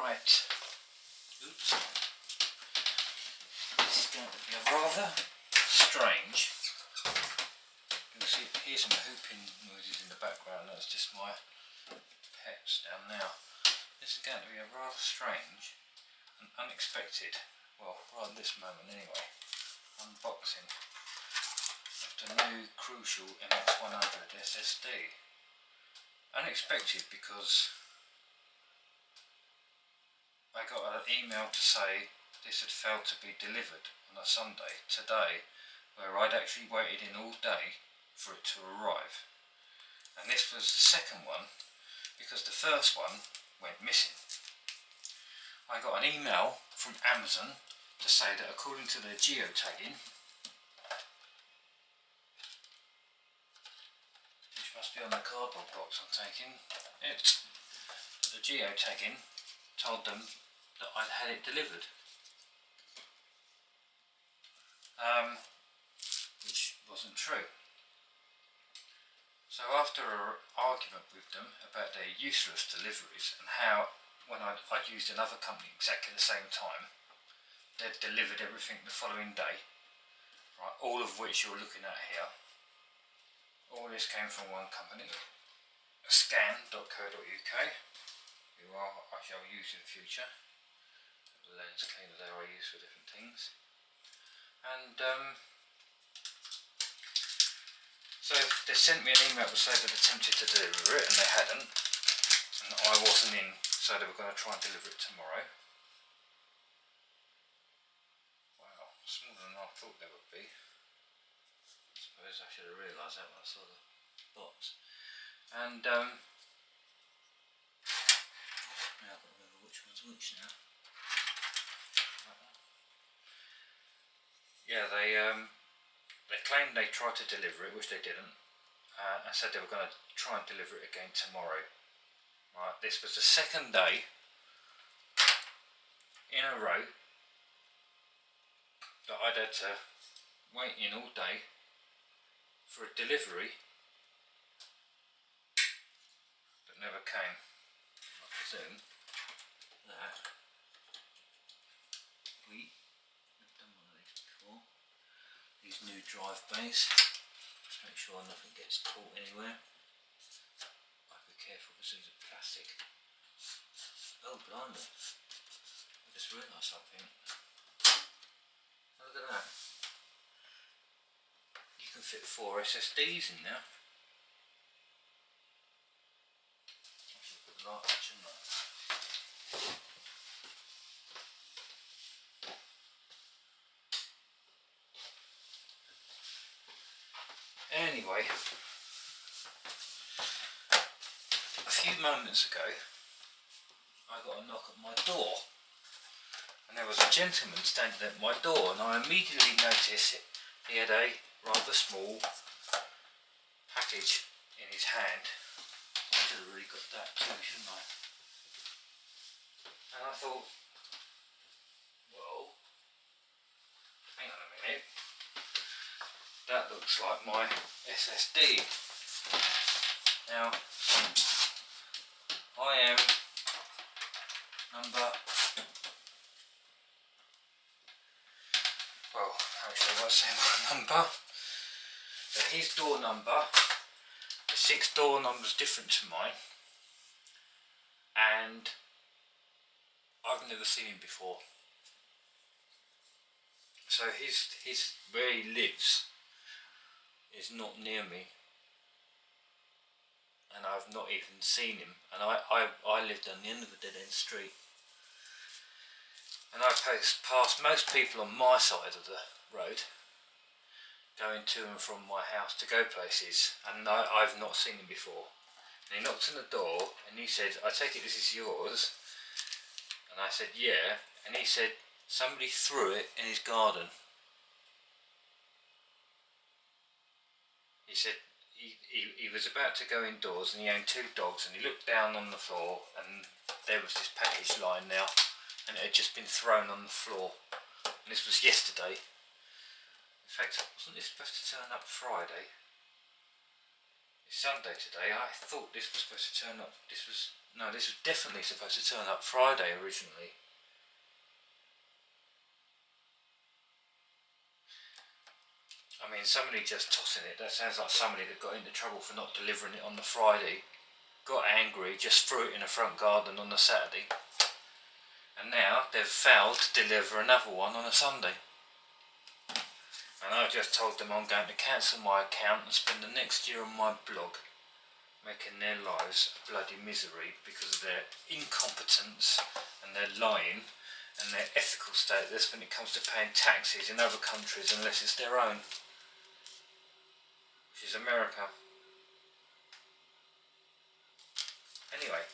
Right, oops, this is going to be a rather strange, you can see, hear some hooping noises in the background, that's just my pets down now. This is going to be a rather strange and unexpected, well, right at this moment anyway, unboxing of the new crucial MX100 SSD. Unexpected because I got an email to say this had failed to be delivered on a Sunday today, where I'd actually waited in all day for it to arrive. And this was the second one because the first one went missing. I got an email from Amazon to say that according to their geotagging, which must be on the cardboard box I'm taking, the geotagging told them that I'd had it delivered, which wasn't true. So after an argument with them about their useless deliveries and how when I'd used another company exactly the same time, they'd delivered everything the following day, right, all of which you're looking at here. All this came from one company, scan.co.uk, who I shall use in the future. The lens cleaner there I use for different things. And so they sent me an email to say they'd attempted to deliver it and they hadn't, and I wasn't in, so they were going to try and deliver it tomorrow. Wow, smaller than I thought they would be. I suppose I should have realised that when I saw the box. And now I've got to remember which one's which now. Yeah, they claimed they tried to deliver it, which they didn't, and said they were going to try and deliver it again tomorrow. Right, this was the second day in a row that I'd had to wait in all day for a delivery that never came. I presume that I've done one of these before. These new drive bays. Just make sure nothing gets caught anywhere. I'd be careful because these are plastic. Oh, blimey. I just realised something. Look at that. You can fit 4 SSDs in there. I should put the light on, shouldn't I? Anyway, a few moments ago I got a knock at my door, and there was a gentleman standing at my door, and I immediately noticed he had a rather small package in his hand. I should have really got that too, shouldn't I? And I thought, well, hang on a minute. That looks like my SSD. Now, I am number, well, actually I won't say my number, but his door number, the 6th door number is different to mine, and I've never seen him before. So his where he lives is not near me, and I've not even seen him, and I lived on the end of a dead end street, and I pass most people on my side of the road going to and from my house to go places, and I've not seen him before. And he knocked on the door and he said, "I take it this is yours?" And I said, "Yeah." And he said somebody threw it in his garden. He said he was about to go indoors and he owned 2 dogs, and he looked down on the floor and there was this package lying there, and it had just been thrown on the floor. And this was yesterday. In fact, wasn't this supposed to turn up Friday? It Sunday today. I thought this was supposed to turn up. This was definitely supposed to turn up Friday originally. I mean, somebody just tossing it. That sounds like somebody that got into trouble for not delivering it on the Friday, got angry, just threw it in the front garden on the Saturday, and now they've failed to deliver another one on a Sunday. And I just told them I'm going to cancel my account and spend the next year on my blog making their lives a bloody misery because of their incompetence and their lying and their ethical status when it comes to paying taxes in other countries unless it's their own, which is America. Anyway,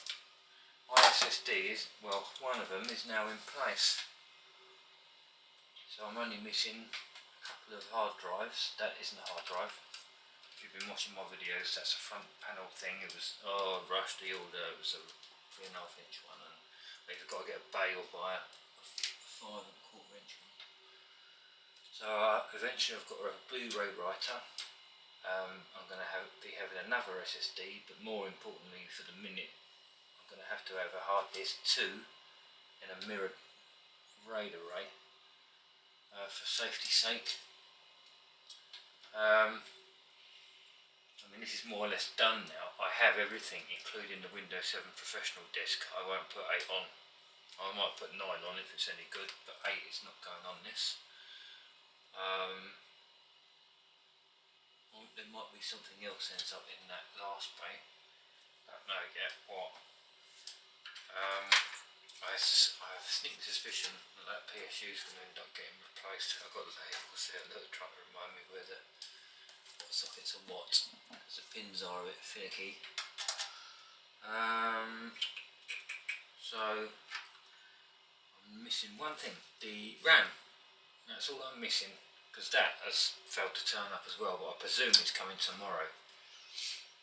my SSD is, well, one of them is now in place. So I'm only missing a couple of hard drives. That isn't a hard drive. If you've been watching my videos, that's a front panel thing. It was, rushed the order. It was a 3.5-inch one, and you've got to get a bay or buy a 5.25-inch one. So eventually I've got a Blu-ray writer. I'm going to be having another SSD, but more importantly for the minute, I'm going to have a hard disk too in a mirrored RAID array for safety's sake. I mean, this is more or less done now. I have everything, including the Windows 7 professional disk. I won't put 8 on. I might put 9 on if it's any good, but 8 is not going on this. There might be something else ends up in that last bay. Don't know yet what. I have a sneaking suspicion that PSU is going to end up getting replaced. I've got the labels there that are trying to remind me where what sockets are what, because the pins are a bit finicky. So I'm missing one thing, the RAM. That's all I'm missing, because that has failed to turn up as well, but I presume it's coming tomorrow.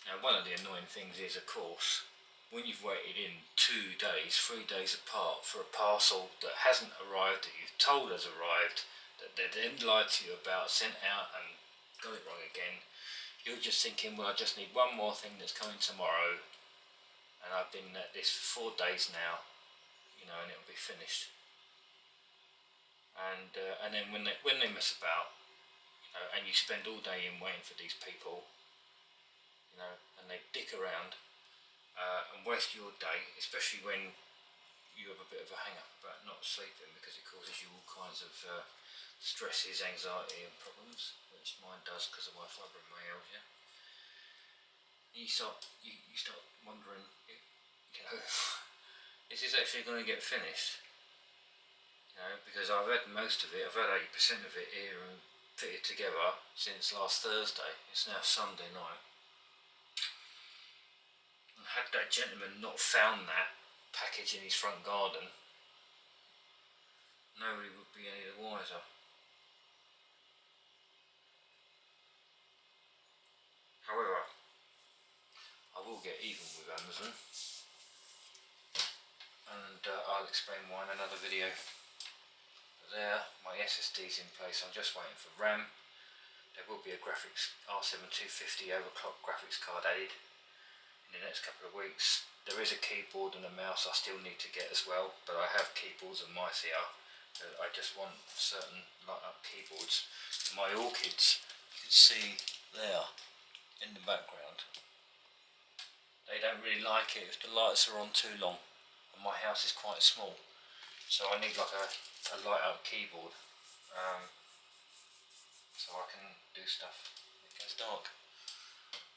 Now, one of the annoying things is, of course, when you've waited in 2 days, 3 days apart for a parcel that hasn't arrived, that you've told has arrived, that they then lied to you about, sent out and got it wrong again, you're just thinking, well, I just need one more thing that's coming tomorrow, and I've been at this for 4 days now, you know, and it'll be finished. And then when they mess about, you know, and you spend all day in waiting for these people, you know, and they dick around and waste your day, especially when you have a bit of a hang up about not sleeping because it causes you all kinds of stresses, anxiety and problems, which mine does because of my fibromyalgia. You start wondering, you know, is this actually going to get finished? You know, because I've had most of it, I've had 80% of it here and fitted together since last Thursday. It's now Sunday night. And had that gentleman not found that package in his front garden, nobody would be any the wiser. However, I will get even with Amazon, and I'll explain why in another video. But there, my SSD's in place. I'm just waiting for RAM. There will be a graphics R7 250 overclock graphics card added in the next couple of weeks. There is a keyboard and a mouse I still need to get as well, but I have keyboards and mice here. I just want certain light up keyboards. My orchids, you can see there in the background, they don't really like it if the lights are on too long, and my house is quite small, so I need like a light up keyboard so I can do stuff when it goes dark.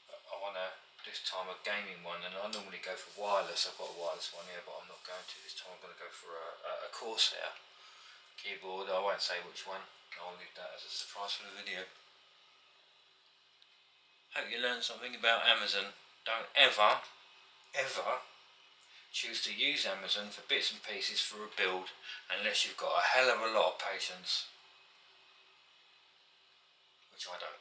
But I want to this time a gaming one, and I normally go for wireless. I've got a wireless one here, but I'm not going to this time. I'm going to go for a Corsair keyboard. I won't say which one. I'll leave that as a surprise for the video. Hope you learned something about Amazon. Don't ever choose to use Amazon for bits and pieces for a build unless you've got a hell of a lot of patience, which I don't.